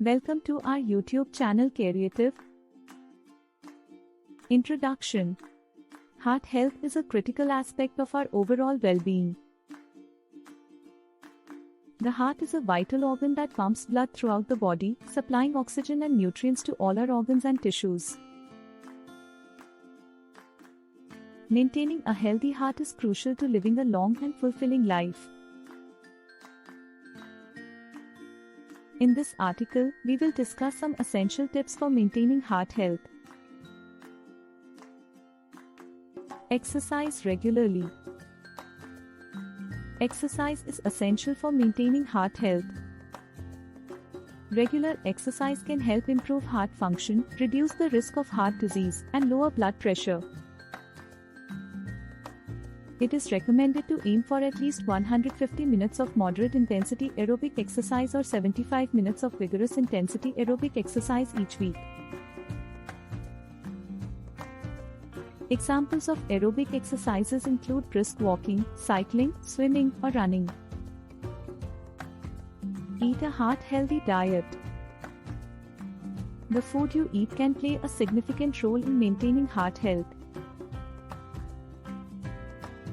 Welcome to our YouTube channel Careative. Introduction. Heart health is a critical aspect of our overall well-being. The heart is a vital organ that pumps blood throughout the body, supplying oxygen and nutrients to all our organs and tissues. Maintaining a healthy heart is crucial to living a long and fulfilling life. In this article, we will discuss some essential tips for maintaining heart health. Exercise regularly. Exercise is essential for maintaining heart health. Regular exercise can help improve heart function, reduce the risk of heart disease, and lower blood pressure. It is recommended to aim for at least 150 minutes of moderate intensity aerobic exercise or 75 minutes of vigorous intensity aerobic exercise each week. Examples of aerobic exercises include brisk walking, cycling, swimming, or running. Eat a heart-healthy diet. The food you eat can play a significant role in maintaining heart health.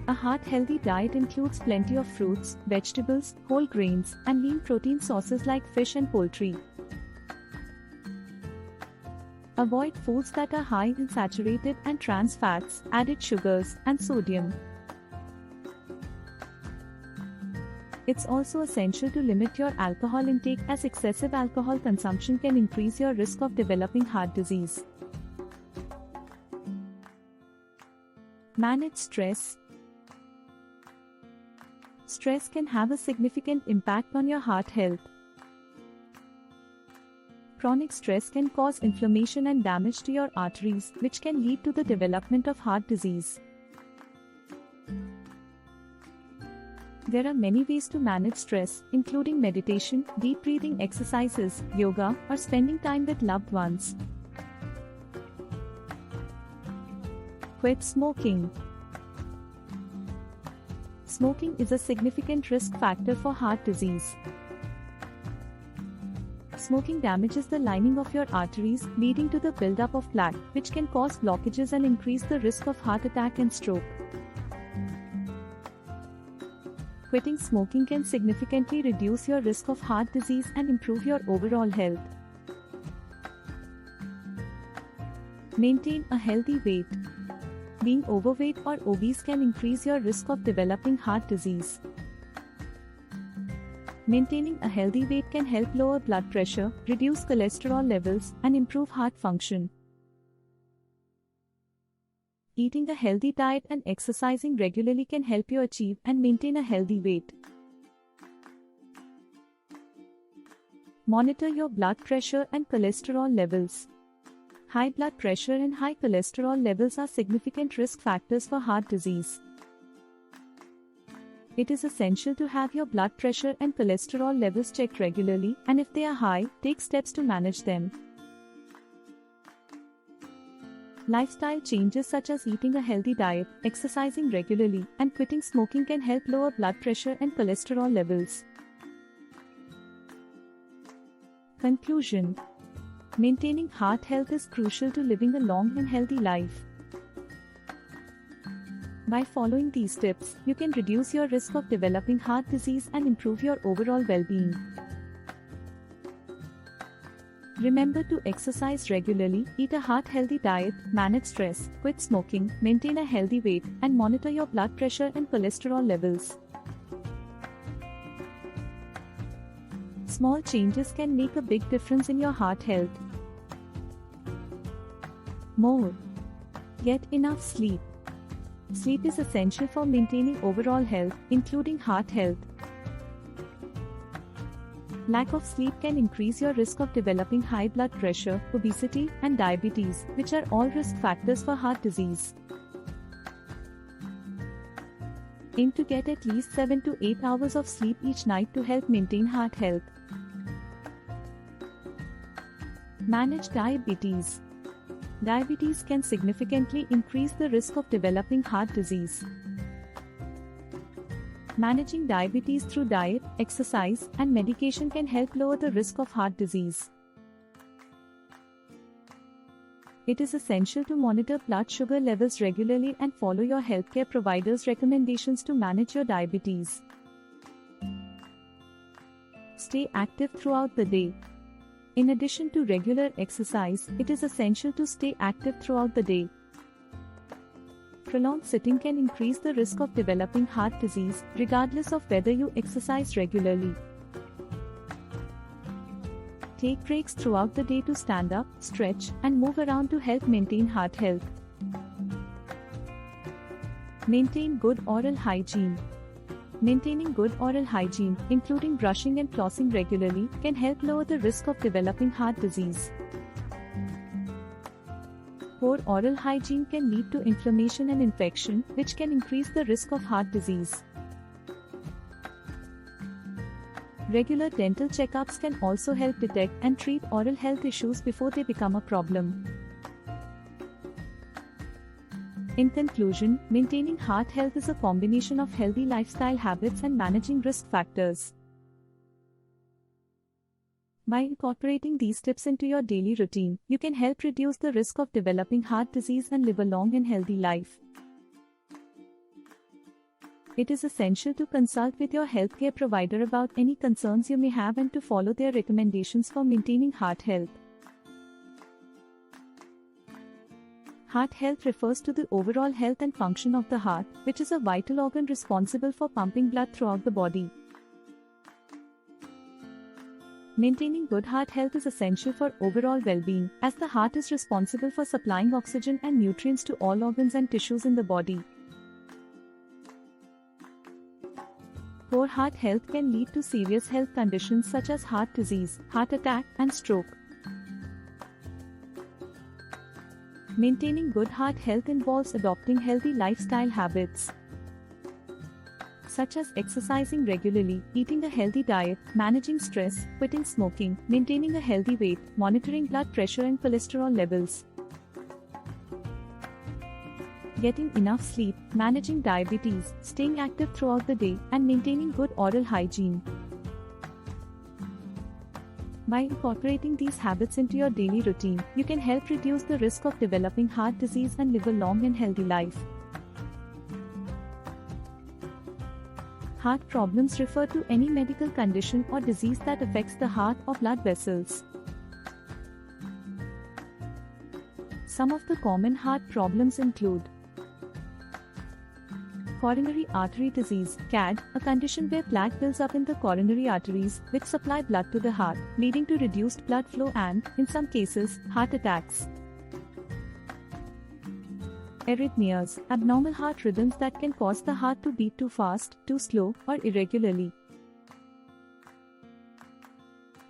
A heart-healthy diet includes plenty of fruits, vegetables, whole grains, and lean protein sources like fish and poultry. Avoid foods that are high in saturated and trans fats, added sugars, and sodium. It's also essential to limit your alcohol intake as excessive alcohol consumption can increase your risk of developing heart disease. Manage stress. Stress can have a significant impact on your heart health. Chronic stress can cause inflammation and damage to your arteries, which can lead to the development of heart disease. There are many ways to manage stress, including meditation, deep breathing exercises, yoga, or spending time with loved ones. Quit smoking. Smoking is a significant risk factor for heart disease. Smoking damages the lining of your arteries, leading to the buildup of plaque, which can cause blockages and increase the risk of heart attack and stroke. Quitting smoking can significantly reduce your risk of heart disease and improve your overall health. Maintain a healthy weight. Being overweight or obese can increase your risk of developing heart disease. Maintaining a healthy weight can help lower blood pressure, reduce cholesterol levels, and improve heart function. Eating a healthy diet and exercising regularly can help you achieve and maintain a healthy weight. Monitor your blood pressure and cholesterol levels. High blood pressure and high cholesterol levels are significant risk factors for heart disease. It is essential to have your blood pressure and cholesterol levels checked regularly, and if they are high, take steps to manage them. Lifestyle changes such as eating a healthy diet, exercising regularly, and quitting smoking can help lower blood pressure and cholesterol levels. Conclusion. Maintaining heart health is crucial to living a long and healthy life. By following these tips, you can reduce your risk of developing heart disease and improve your overall well-being. Remember to exercise regularly, eat a heart-healthy diet, manage stress, quit smoking, maintain a healthy weight, and monitor your blood pressure and cholesterol levels. Small changes can make a big difference in your heart health. More. Get enough sleep. Sleep is essential for maintaining overall health, including heart health. Lack of sleep can increase your risk of developing high blood pressure, obesity, and diabetes, which are all risk factors for heart disease. Aim to get at least 7 to 8 hours of sleep each night to help maintain heart health. Manage diabetes. Diabetes can significantly increase the risk of developing heart disease. Managing diabetes through diet, exercise, and medication can help lower the risk of heart disease. It is essential to monitor blood sugar levels regularly and follow your healthcare provider's recommendations to manage your diabetes. Stay active throughout the day. In addition to regular exercise, it is essential to stay active throughout the day. Prolonged sitting can increase the risk of developing heart disease, regardless of whether you exercise regularly. Take breaks throughout the day to stand up, stretch, and move around to help maintain heart health. Maintain good oral hygiene. Maintaining good oral hygiene, including brushing and flossing regularly, can help lower the risk of developing heart disease. Poor oral hygiene can lead to inflammation and infection, which can increase the risk of heart disease. Regular dental checkups can also help detect and treat oral health issues before they become a problem. In conclusion, maintaining heart health is a combination of healthy lifestyle habits and managing risk factors. By incorporating these tips into your daily routine, you can help reduce the risk of developing heart disease and live a long and healthy life. It is essential to consult with your healthcare provider about any concerns you may have and to follow their recommendations for maintaining heart health. Heart health refers to the overall health and function of the heart, which is a vital organ responsible for pumping blood throughout the body. Maintaining good heart health is essential for overall well-being, as the heart is responsible for supplying oxygen and nutrients to all organs and tissues in the body. Poor heart health can lead to serious health conditions such as heart disease, heart attack, and stroke. Maintaining good heart health involves adopting healthy lifestyle habits, such as exercising regularly, eating a healthy diet, managing stress, quitting smoking, maintaining a healthy weight, monitoring blood pressure and cholesterol levels, getting enough sleep, managing diabetes, staying active throughout the day, and maintaining good oral hygiene. By incorporating these habits into your daily routine, you can help reduce the risk of developing heart disease and live a long and healthy life. Heart problems refer to any medical condition or disease that affects the heart or blood vessels. Some of the common heart problems include coronary artery disease, CAD, a condition where plaque builds up in the coronary arteries, which supply blood to the heart, leading to reduced blood flow and, in some cases, heart attacks. Arrhythmias, abnormal heart rhythms that can cause the heart to beat too fast, too slow, or irregularly.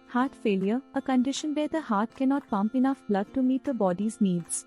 Heart failure, a condition where the heart cannot pump enough blood to meet the body's needs.